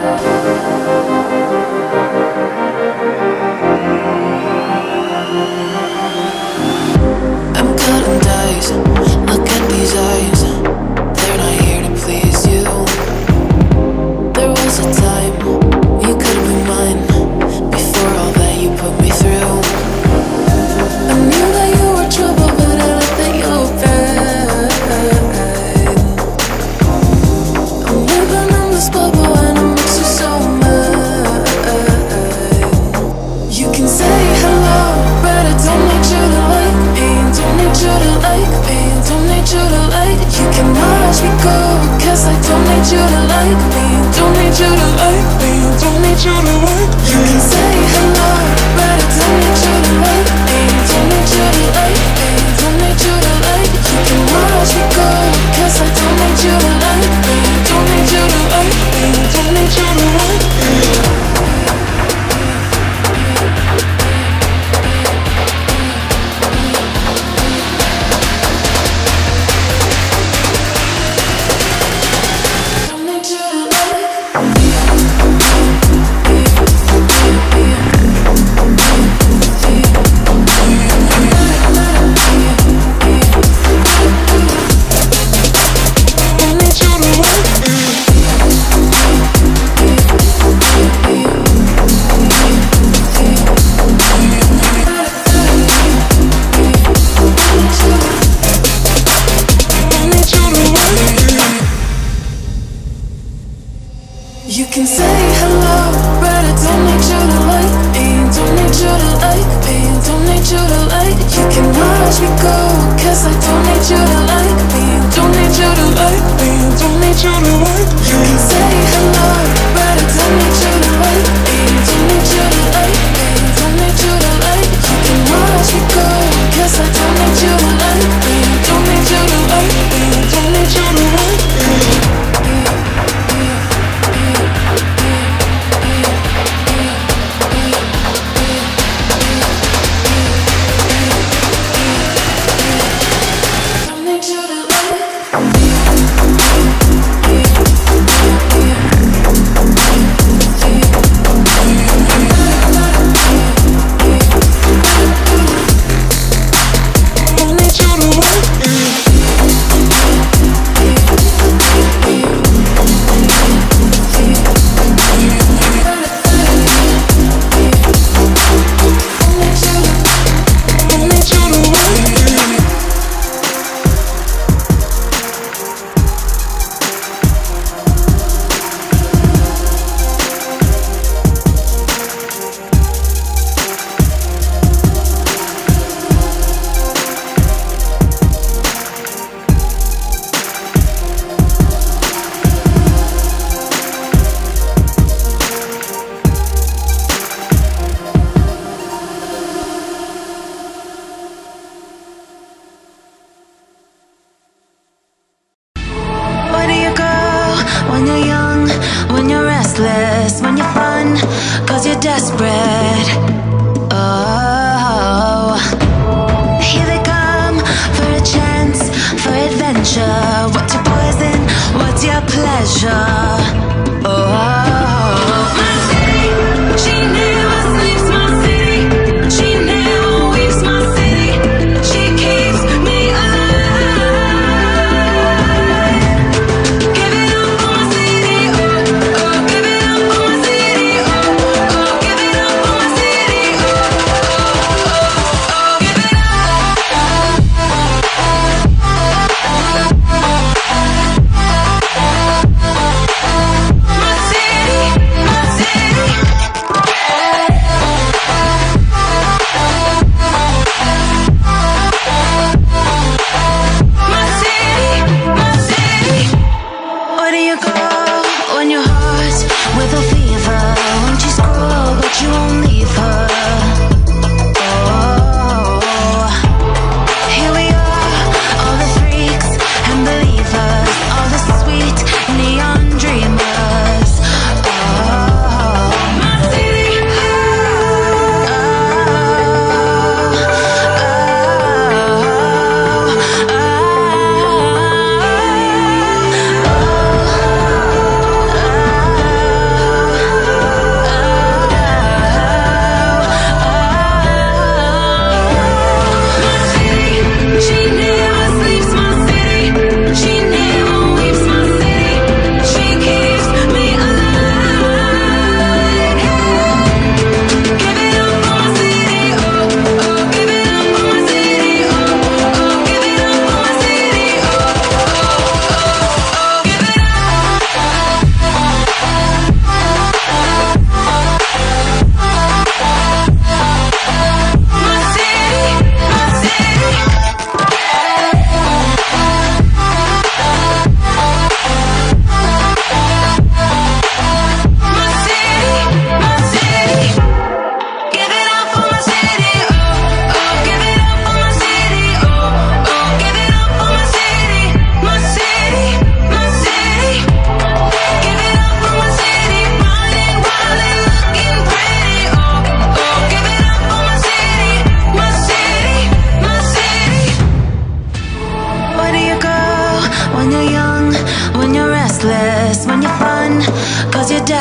I'm cutting dice, look at these eyes, they're not here to please you. There was a time you could be mine, before all that you put me through. I knew that you were trouble, but I like that you're fine. I'm living in this bubble and it makes you so mad. You can say hello, but I don't need you to like me. Don't need you to like me. Don't need you to like. You can watch me go, cause I don't need you to like me. Don't need you to like me. Don't need you to like me. You can say hello, but I don't need you to like me. Don't need you to like me. Don't need you to like. You can watch me go, cause I don't need you to like me. Don't need you to like me. Don't need you to like me. You can say hello, but I don't need you to like me. Don't need you to like me. Don't need you to like. You can watch me go, cause I don't need you to like me. Don't need you to like me. Don't need you to like. You can say hello, but I don't need you to like me. Don't need you to like me. Don't need you to like. You can watch me go, cause I don't need you to like me. Don't need you to like me. Don't need you to like me. When you're young, when you're restless, when you're fun, cause you're desperate. Oh, here they come for a chance, for adventure. What's your poison? What's your pleasure? Oh, she never sleeps, my city. She never weeps, my city. She keeps me alive. Give it up for my city, oh, oh. Give it up for my city, oh, oh. Give it up for my city.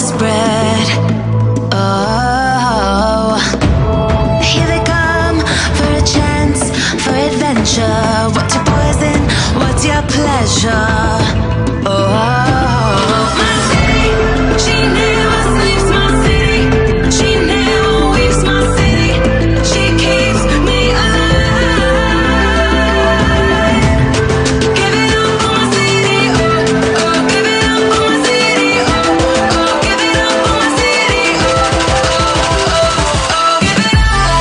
desperate. Oh, here they come for a chance, for adventure. What's your poison? What's your pleasure? Oh, my city, she never sleeps. My city, she never weeps. My city, she keeps me alive. Give it up for my city, oh, oh. Give it up for my city, oh, oh. Give it up for my city, oh, oh, oh, oh. Give it up.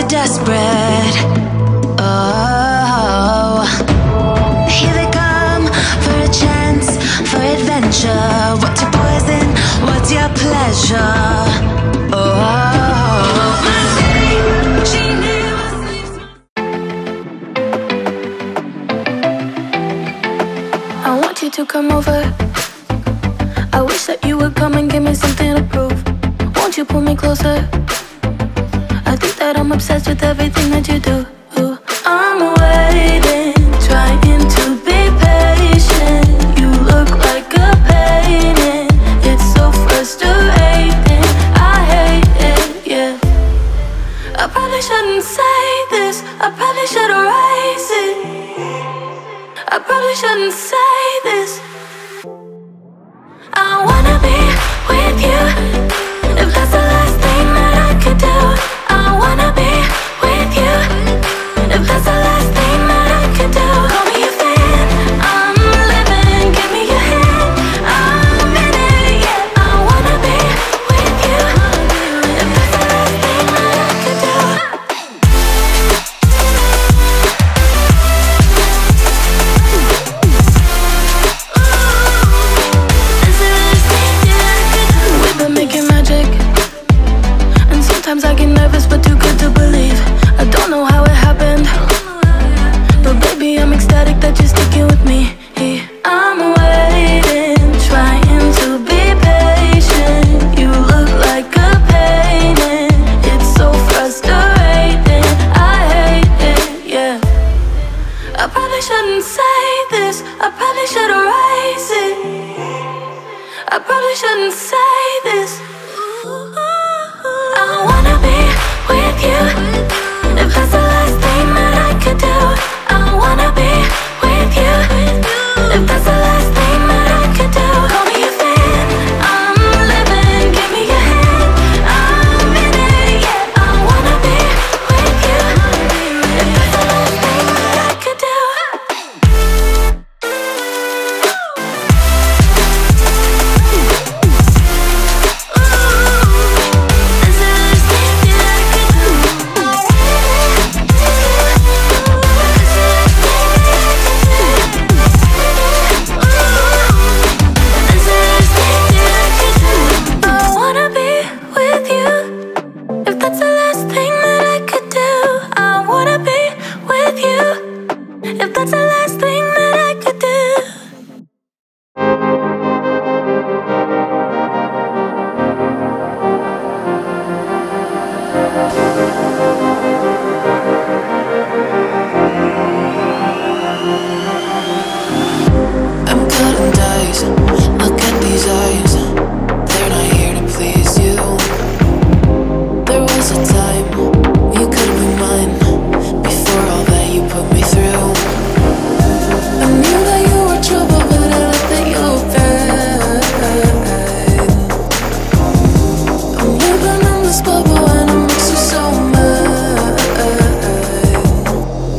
desperate. Oh, here they come for a chance, for adventure. What's your poison? What's your pleasure? Oh, my city, she never sleeps. I want you to come over. I wish that you would come and give me something to prove. Won't you pull me closer? I think that I'm obsessed with everything that you do. I'm waiting, trying to be patient. You look like a painting. It's so frustrating. I hate it, yeah. I probably shouldn't say this. I probably should erase it. I probably shouldn't say this. I wanna be with you. If that's the last thing that I could do, I wanna be with you. If that's the last thing that I could do, call me a fan. I'm living, give me your hand. I'm in it, yeah. I wanna be with you. If that's the last thing that I could do. We've been making magic, and sometimes I get nervous but too good to believe. I don't know how it happened, but baby I'm ecstatic that you're sticking with me. I'm waiting, trying to be patient. You look like a painting. It's so frustrating. I hate it, yeah. I probably shouldn't say this. I probably should erase it. I probably shouldn't say this. I wanna be with you. If that's the last thing that I could do, I wanna be with you. If that's the last thing that I could do, call me a fan. I'm living, give me your hand. I'm in it, yeah. I wanna be with you. If that's the last thing that I could do. If that's the last thing that I could do. I'm cutting dice. Look at these eyes. They're not here to please you. There was a time you could be mine. Before all that you put me through, I knew that you were trouble, but I left that you were fine. I'm living in this bubble and it makes you so mad.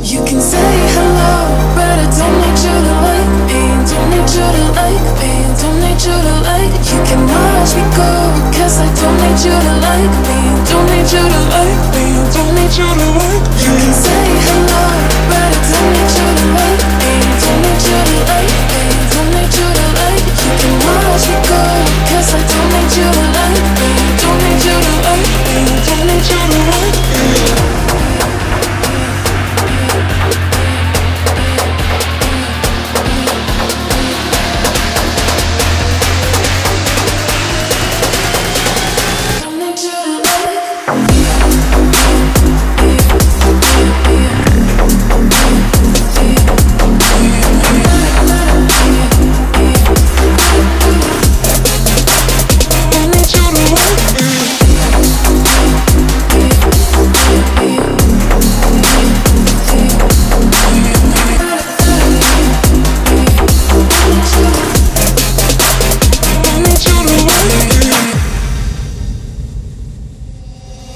You can say hello, but I don't need you to like me. Don't need you to like me. Don't need you to like. You can watch me go, cause I don't need you to like me. Don't need you to like me. Don't need you to like me. You can say hello, but I don't need you to like me. Don't need you to like me. Don't need you to like. You can watch me go, cause I don't need you to like me. Don't need you to like me. Don't need you to like me.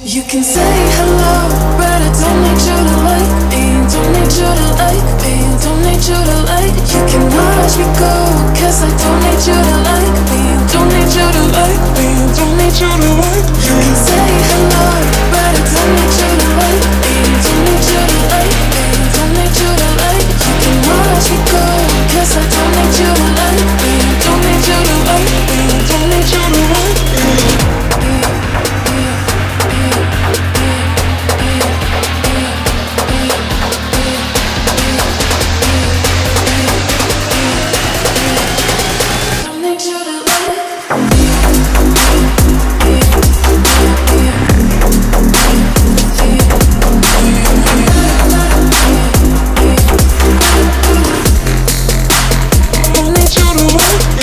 You can say hello, but I don't need you to like me. Don't need you to like me. Don't need you to like. You can watch me go, cause I don't need you to like me. Don't need you to like me. Don't need you to like. You can say hello, but I don't need you to like me. you to like me, don't need you to like. You can watch me go, 'cause I don't need you to like me, don't need you to like me, don't need you to like me. Don't need you to like.